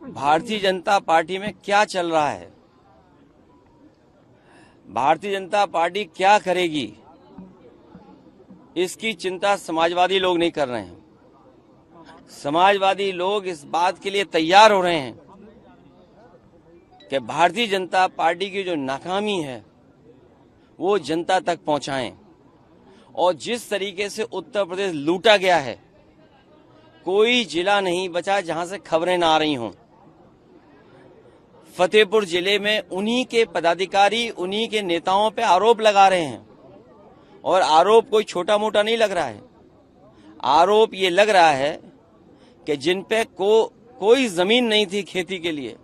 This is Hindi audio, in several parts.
भारतीय जनता पार्टी में क्या चल रहा है, भारतीय जनता पार्टी क्या करेगी, इसकी चिंता समाजवादी लोग नहीं कर रहे हैं। समाजवादी लोग इस बात के लिए तैयार हो रहे हैं कि भारतीय जनता पार्टी की जो नाकामी है वो जनता तक पहुंचाएं। और जिस तरीके से उत्तर प्रदेश लूटा गया है, कोई जिला नहीं बचा जहां से खबरें ना आ रही हों। फतेहपुर जिले में उन्हीं के पदाधिकारी, उन्हीं के नेताओं पे आरोप लगा रहे हैं, और आरोप कोई छोटा मोटा नहीं लग रहा है। आरोप ये लग रहा है कि जिन पे कोई जमीन नहीं थी खेती के लिए,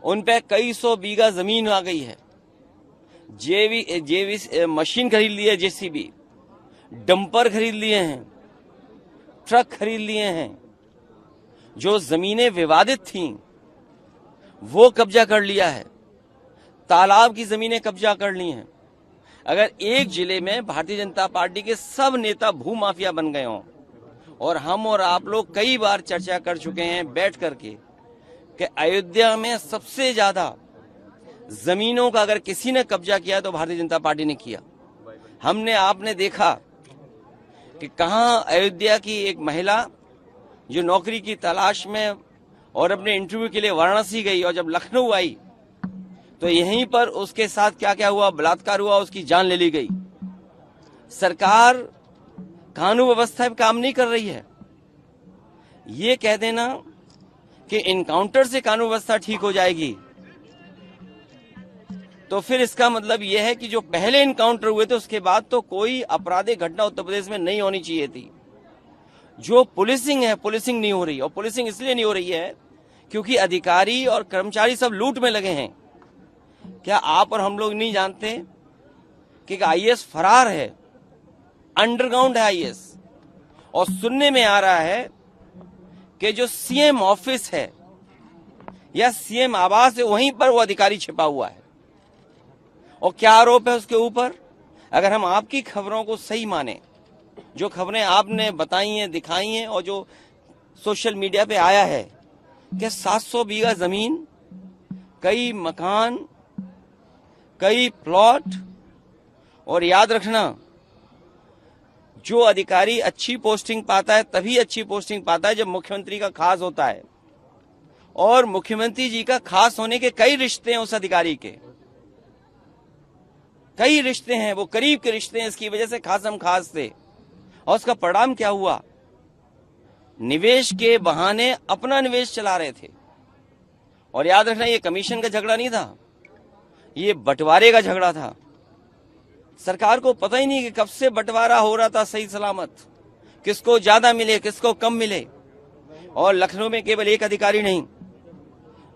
उन पे कई सौ बीघा जमीन आ गई है। जेवी मशीन खरीद ली है, जेसीबी, डंपर खरीद लिए हैं, ट्रक खरीद लिए हैं। जो जमीनें विवादित थीं वो कब्जा कर लिया है, तालाब की जमीनें कब्जा कर ली हैं। अगर एक जिले में भारतीय जनता पार्टी के सब नेता भूमाफिया बन गए हों, और हम और आप लोग कई बार चर्चा कर चुके हैं बैठ करके कि अयोध्या में सबसे ज्यादा जमीनों का अगर किसी ने कब्जा किया तो भारतीय जनता पार्टी ने किया। हमने आपने देखा कि कहां अयोध्या की एक महिला जो नौकरी की तलाश में और अपने इंटरव्यू के लिए वाराणसी गई, और जब लखनऊ आई तो यहीं पर उसके साथ क्या क्या हुआ, बलात्कार हुआ, उसकी जान ले ली गई। सरकार कानून व्यवस्था पे काम नहीं कर रही है। ये कह देना कि इनकाउंटर से कानून व्यवस्था ठीक हो जाएगी, तो फिर इसका मतलब यह है कि जो पहले इनकाउंटर हुए थे उसके बाद तो कोई आपराधिक घटना उत्तर प्रदेश में नहीं होनी चाहिए थी। जो पुलिसिंग है, पुलिसिंग नहीं हो रही, और पुलिसिंग इसलिए नहीं हो रही है क्योंकि अधिकारी और कर्मचारी सब लूट में लगे हैं। क्या आप और हम लोग नहीं जानते कि आईएएस फरार है, अंडरग्राउंड है आईएएस, और सुनने में आ रहा है कि जो सीएम ऑफिस है या सीएम आवास है वहीं पर वो अधिकारी छिपा हुआ है। और क्या आरोप है उसके ऊपर? अगर हम आपकी खबरों को सही माने, जो खबरें आपने बताई हैं, दिखाई हैं, और जो सोशल मीडिया पे आया है कि 700 बीघा जमीन, कई मकान, कई प्लॉट, और याद रखना जो अधिकारी अच्छी पोस्टिंग पाता है तभी अच्छी पोस्टिंग पाता है जब मुख्यमंत्री का खास होता है, और मुख्यमंत्री जी का खास होने के कई रिश्ते हैं उस अधिकारी के, कई रिश्ते हैं, वो करीब के रिश्ते हैं। इसकी वजह से खासम खास थे, और उसका परिणाम क्या हुआ? निवेश के बहाने अपना निवेश चला रहे थे। और याद रखना, ये कमीशन का झगड़ा नहीं था, ये बंटवारे का झगड़ा था। सरकार को पता ही नहीं कि कब से बंटवारा हो रहा था सही सलामत, किसको ज्यादा मिले, किसको कम मिले। और लखनऊ में केवल एक अधिकारी नहीं,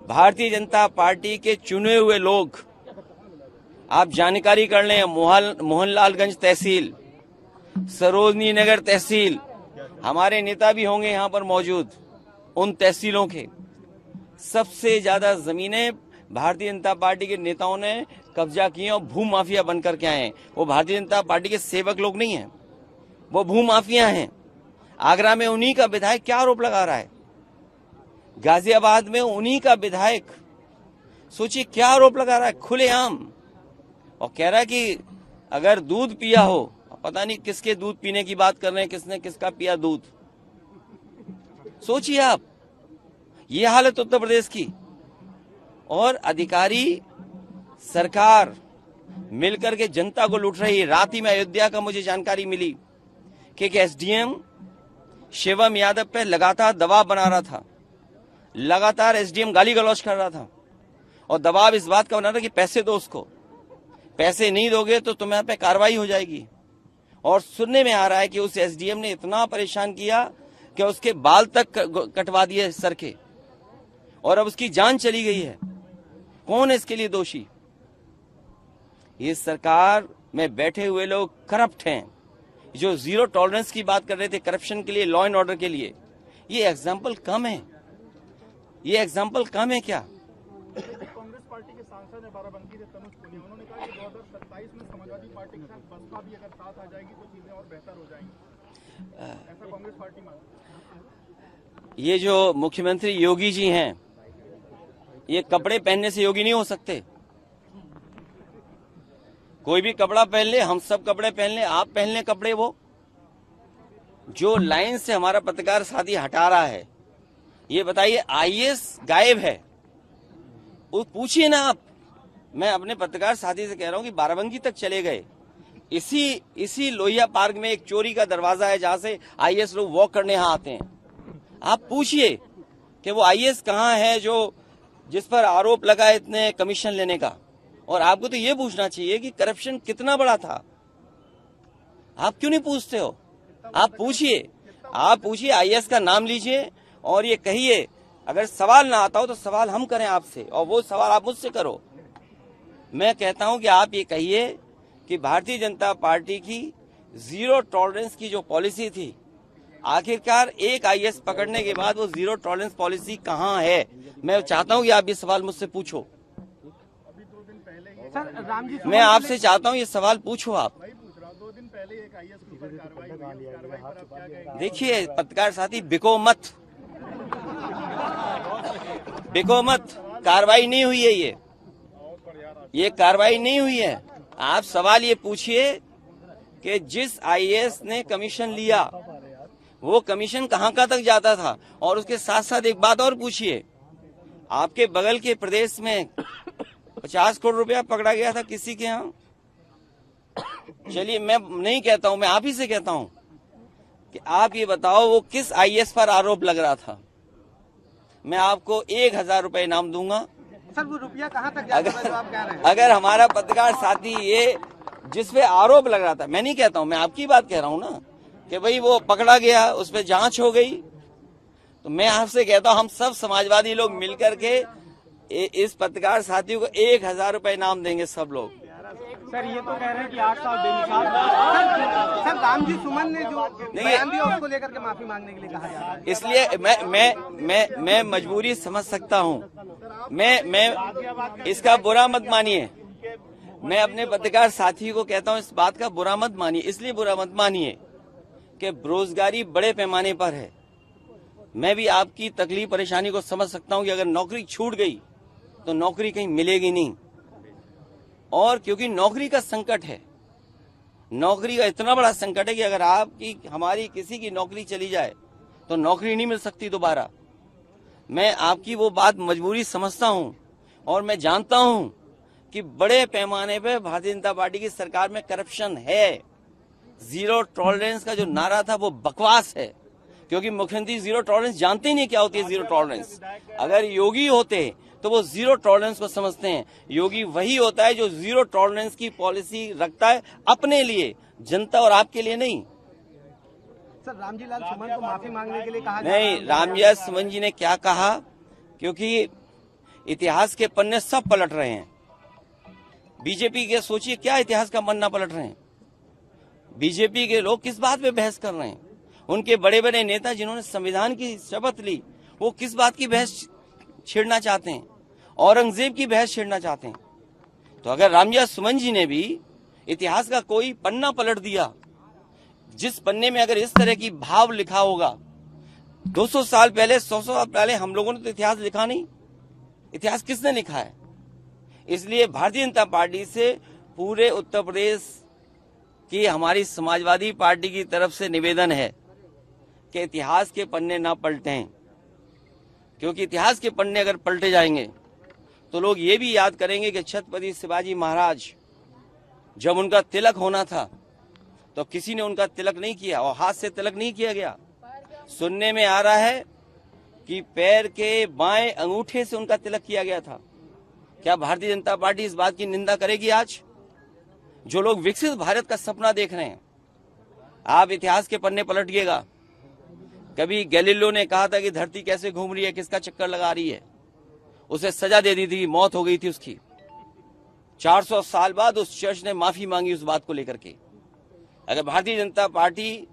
भारतीय जनता पार्टी के चुने हुए लोग, आप जानकारी कर लें, मोहनलालगंज तहसील, सरोजनी नगर तहसील, हमारे नेता भी होंगे यहां पर मौजूद, उन तहसीलों के सबसे ज्यादा जमीनें भारतीय जनता पार्टी के नेताओं ने कब्जा किए और भूमाफिया बनकर के आए हैं। वो भारतीय जनता पार्टी के सेवक लोग नहीं हैं, वो भूमाफिया हैं। आगरा में उन्हीं का विधायक क्या आरोप लगा रहा है, गाजियाबाद में उन्हीं का विधायक सोचिए क्या आरोप लगा रहा है खुलेआम, और कह रहा है कि अगर दूध पिया हो, पता नहीं किसके दूध पीने की बात कर रहे हैं, किसने किसका पिया दूध। सोचिए आप, ये हालत उत्तर प्रदेश की। और अधिकारी, सरकार मिलकर के जनता को लूट रही है। रात ही में अयोध्या का मुझे जानकारी मिली कि एक एसडीएम शिवम यादव पे लगातार दबाव बना रहा था, लगातार एसडीएम गाली गलौज कर रहा था, और दबाव इस बात का बना रहा कि पैसे दो उसको, पैसे नहीं दोगे तो तुम्हारे पे कार्रवाई हो जाएगी। और सुनने में आ रहा है कि उस एसडीएम ने इतना परेशान किया कि उसके बाल तक कटवा दिए सर के, और अब उसकी जान चली गई है। कौन है इसके लिए दोषी? ये सरकार में बैठे हुए लोग करप्ट हैं, जो जीरो टॉलरेंस की बात कर रहे थे करप्शन के लिए, लॉ एंड ऑर्डर के लिए। ये एग्जाम्पल कम है, ये एग्जाम्पल कम है क्या? कांग्रेस पार्टी के सांसद है बाराबंकी से तनुज पुनिया, उन्होंने कहा कि 2027 में समाजवादी पार्टी के साथ बसपा भी अगर साथ आ जाएगी तो चीजें और बेहतर हो जाएंगी, ऐसा कांग्रेस पार्टी में। ये जो मुख्यमंत्री योगी जी हैं, ये कपड़े पहनने से योगी नहीं हो सकते। कोई भी कपड़ा पहन ले, हम सब कपड़े पहन ले, आप पहन ले कपड़े। वो जो लाइन से हमारा पत्रकार साथी हटा रहा है, ये बताइए आईएएस गायब है, वो पूछिए ना आप। मैं अपने पत्रकार साथी से कह रहा हूं कि बाराबंकी तक चले गए। इसी लोहिया पार्क में एक चोरी का दरवाजा है जहां से आईएएस लोग वॉक करने यहां आते हैं। आप पूछिए कि वो आईएएस कहां है जो जिस पर आरोप लगा है इतने कमीशन लेने का। और आपको तो ये पूछना चाहिए कि करप्शन कितना बड़ा था। आप क्यों नहीं पूछते हो? आप पूछिए आईएएस का नाम लीजिए और ये कहिए, अगर सवाल ना आता हो तो सवाल हम करें आपसे, और वो सवाल आप मुझसे करो। मैं कहता हूं कि आप ये कहिए कि भारतीय जनता पार्टी की जीरो टॉलरेंस की जो पॉलिसी थी, आखिरकार एक आईएएस पकड़ने के बाद वो जीरो टॉलरेंस पॉलिसी कहां है? मैं चाहता हूं कि आप ये सवाल मुझसे पूछो। सर, राम जी मैं आपसे चाहता हूं ये सवाल पूछो आप। 2 दिन पहले एक आईएएस के ऊपर कार्रवाई हुई, कार्रवाई पर आप क्या कहेंगे? देखिए पत्रकार साथी, बिको मत, कार्रवाई नहीं हुई है। ये कार्रवाई नहीं हुई है। आप सवाल ये पूछिए कि जिस आईएएस ने कमीशन लिया वो कमीशन कहां तक जाता था, और उसके साथ साथ एक बात और पूछिए, आपके बगल के प्रदेश में 50 करोड़ रुपया पकड़ा गया था किसी के यहाँ। चलिए, मैं नहीं कहता हूं, मैं आप ही से कहता हूं कि आप ये बताओ वो किस आईएएस पर आरोप लग रहा था। मैं आपको 1000 रुपए इनाम दूंगा। सर, वो रुपया कहाँ तक जाता है जो आप कह रहे हैं? अगर हमारा पत्रकार साथी ये जिस पे आरोप लग रहा था, मैं नहीं कहता हूं, मैं आपकी बात कह रहा हूं ना, कि भाई वो पकड़ा गया, उस पर जांच हो गई, तो मैं आपसे कहता हूं हम सब समाजवादी लोग मिलकर के इस पत्रकार साथियों को 1000 रुपए इनाम देंगे सब लोग। सर, ये तो कह रहे हैं कि 8 साल बेमिसाल। सर, राम जी सुमन ने जो बयान दिया उसको लेकर के माफी मांगने के लिए कहा जा रहा है। इसलिए मैं मजबूरी समझ सकता हूं। मैं इसका बुरा मत मानिए। मैं अपने पत्रकार साथियों को कहता हूं इस बात का बुरा मत मानिए। इसलिए बुरा मत मानिए कि बेरोजगारी बड़े पैमाने पर है। मैं भी आपकी तकलीफ परेशानी को समझ सकता हूं कि अगर नौकरी छूट गई तो नौकरी कहीं मिलेगी नहीं, और क्योंकि नौकरी का संकट है, नौकरी का इतना बड़ा संकट है कि अगर आपकी हमारी किसी की नौकरी चली जाए तो नौकरी नहीं मिल सकती दोबारा। मैं आपकी वो बात मजबूरी समझता हूं, और मैं जानता हूं कि बड़े पैमाने पे भारतीय जनता पार्टी की सरकार में करप्शन है। जीरो टॉलरेंस का जो नारा था वो बकवास है, क्योंकि मुख्यमंत्री जीरो टॉलरेंस जानते ही नहीं क्या होती है जीरो टॉलरेंस। अगर योगी होते तो वो जीरो टॉलरेंस को समझते हैं। योगी वही होता है जो जीरो टॉलरेंस की पॉलिसी रखता है अपने लिए, जनता और आपके लिए नहीं। सर, रामजी लाल सुमन को माफी मांगने के लिए कहा नहीं, रामजी सुमन जी ने क्या कहा, क्योंकि इतिहास के पन्ने सब पलट रहे हैं। बीजेपी के सोचिए क्या इतिहास का पन्ना पलट रहे हैं। बीजेपी के लोग किस बात पे बहस कर रहे हैं? उनके बड़े बड़े नेता जिन्होंने संविधान की शपथ ली, वो किस बात की बहस छेड़ना चाहते हैं? औरंगजेब की बहस छेड़ना चाहते हैं। तो अगर रामजी सुमन जी ने भी इतिहास का कोई पन्ना पलट दिया, जिस पन्ने में अगर इस तरह की भाव लिखा होगा, 200 साल पहले 100 साल पहले हम लोगों ने तो इतिहास लिखा नहीं। इतिहास किसने लिखा है? इसलिए भारतीय जनता पार्टी से पूरे उत्तर प्रदेश की हमारी समाजवादी पार्टी की तरफ से निवेदन है कि इतिहास के पन्ने ना पलटें, क्योंकि इतिहास के पन्ने अगर पलटे जाएंगे तो लोग ये भी याद करेंगे कि छत्रपति शिवाजी महाराज जब उनका तिलक होना था तो किसी ने उनका तिलक नहीं किया, और हाथ से तिलक नहीं किया गया। सुनने में आ रहा है कि पैर के बाएं अंगूठे से उनका तिलक किया गया था। क्या भारतीय जनता पार्टी इस बात की निंदा करेगी? आज जो लोग विकसित भारत का सपना देख रहे हैं, आप इतिहास के पन्ने पलटिएगा। कभी गैलीलियो ने कहा था कि धरती कैसे घूम रही है, किसका चक्कर लगा रही है, उसे सजा दे दी थी, मौत हो गई थी उसकी। 400 साल बाद उस चर्च ने माफी मांगी उस बात को लेकर के। अगर भारतीय जनता पार्टी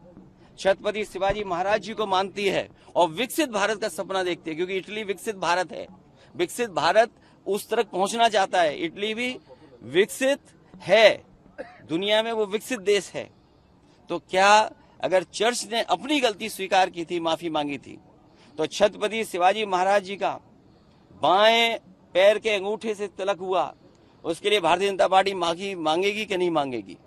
छत्रपति शिवाजी महाराज जी को मानती है और विकसित भारत का सपना देखती है, क्योंकि इटली विकसित भारत है, विकसित भारत उस तक पहुंचना चाहता है, इटली भी विकसित है, दुनिया में वो विकसित देश है, तो क्या अगर चर्च ने अपनी गलती स्वीकार की थी, माफी मांगी थी, तो छत्रपति शिवाजी महाराज जी का बाएं पैर के अंगूठे से तिलक हुआ, उसके लिए भारतीय जनता पार्टी माफी मांगेगी कि नहीं मांगेगी?